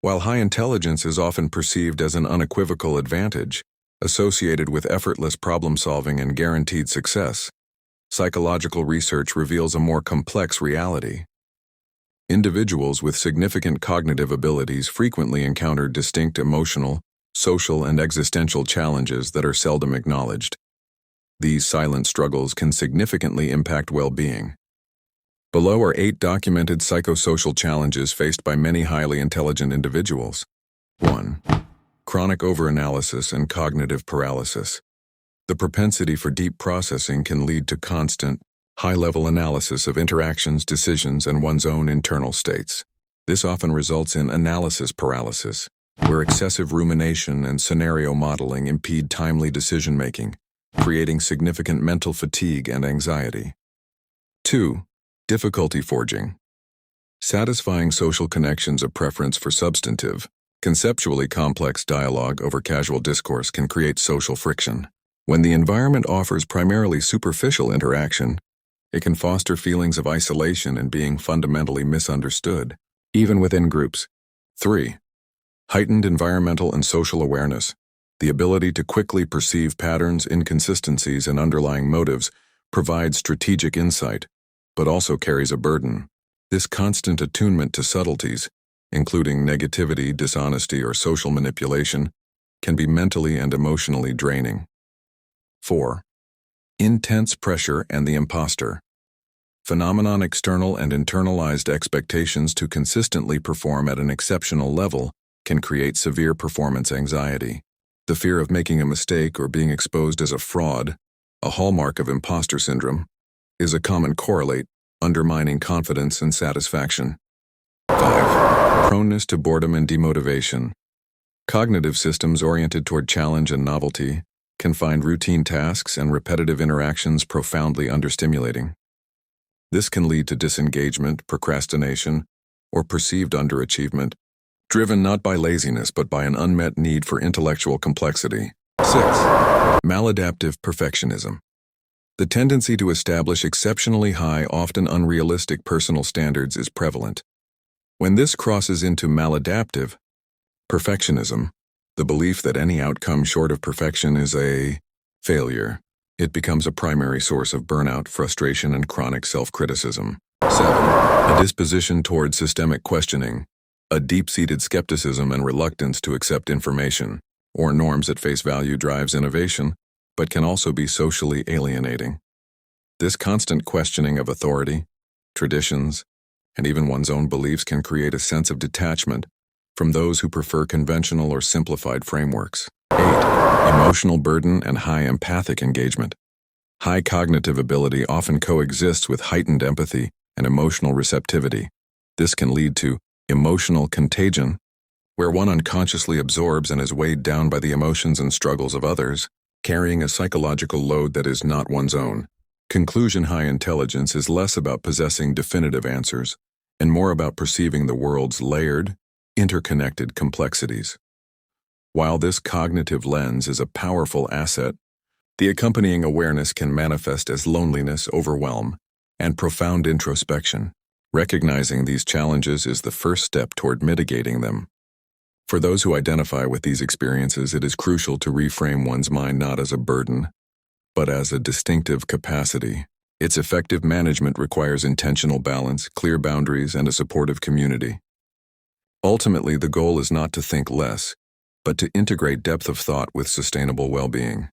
While high intelligence is often perceived as an unequivocal advantage, associated with effortless problem-solving and guaranteed success, psychological research reveals a more complex reality. Individuals with significant cognitive abilities frequently encounter distinct emotional, social, and existential challenges that are seldom acknowledged. These silent struggles can significantly impact well-being. Below are 8 documented psychosocial challenges faced by many highly intelligent individuals. 1. Chronic overanalysis and cognitive paralysis. The propensity for deep processing can lead to constant, high-level analysis of interactions, decisions, and one's own internal states. This often results in analysis paralysis, where excessive rumination and scenario modeling impede timely decision-making, creating significant mental fatigue and anxiety. 2. Difficulty forging. Satisfying social connections, a preference for substantive, conceptually complex dialogue over casual discourse can create social friction. When the environment offers primarily superficial interaction, it can foster feelings of isolation and being fundamentally misunderstood, even within groups. 3. Heightened environmental and social awareness. The ability to quickly perceive patterns, inconsistencies, and underlying motives provides strategic insight, but also carries a burden. This constant attunement to subtleties, including negativity, dishonesty, or social manipulation, can be mentally and emotionally draining. 4. Intense pressure and the imposter. Phenomenon: external and internalized expectations to consistently perform at an exceptional level can create severe performance anxiety. The fear of making a mistake or being exposed as a fraud, a hallmark of imposter syndrome, is a common correlate, undermining confidence and satisfaction. 5. Proneness to boredom and demotivation. Cognitive systems oriented toward challenge and novelty can find routine tasks and repetitive interactions profoundly understimulating. This can lead to disengagement, procrastination, or perceived underachievement, driven not by laziness but by an unmet need for intellectual complexity. 6. Maladaptive perfectionism. The tendency to establish exceptionally high, often unrealistic personal standards is prevalent. When this crosses into maladaptive perfectionism, the belief that any outcome short of perfection is a failure, it becomes a primary source of burnout, frustration, and chronic self-criticism. 7. A disposition toward systemic questioning. A deep-seated skepticism and reluctance to accept information or norms at face value drives innovation, but can also be socially alienating. This constant questioning of authority, traditions, and even one's own beliefs can create a sense of detachment from those who prefer conventional or simplified frameworks. 8. Emotional burden and high empathic engagement. High cognitive ability often coexists with heightened empathy and emotional receptivity. This can lead to emotional contagion, where one unconsciously absorbs and is weighed down by the emotions and struggles of others, carrying a psychological load that is not one's own. Conclusion: high intelligence is less about possessing definitive answers and more about perceiving the world's layered, interconnected complexities. While this cognitive lens is a powerful asset, the accompanying awareness can manifest as loneliness, overwhelm, and profound introspection. Recognizing these challenges is the first step toward mitigating them. For those who identify with these experiences, it is crucial to reframe one's mind not as a burden, but as a distinctive capacity. Its effective management requires intentional balance, clear boundaries, and a supportive community. Ultimately, the goal is not to think less, but to integrate depth of thought with sustainable well-being.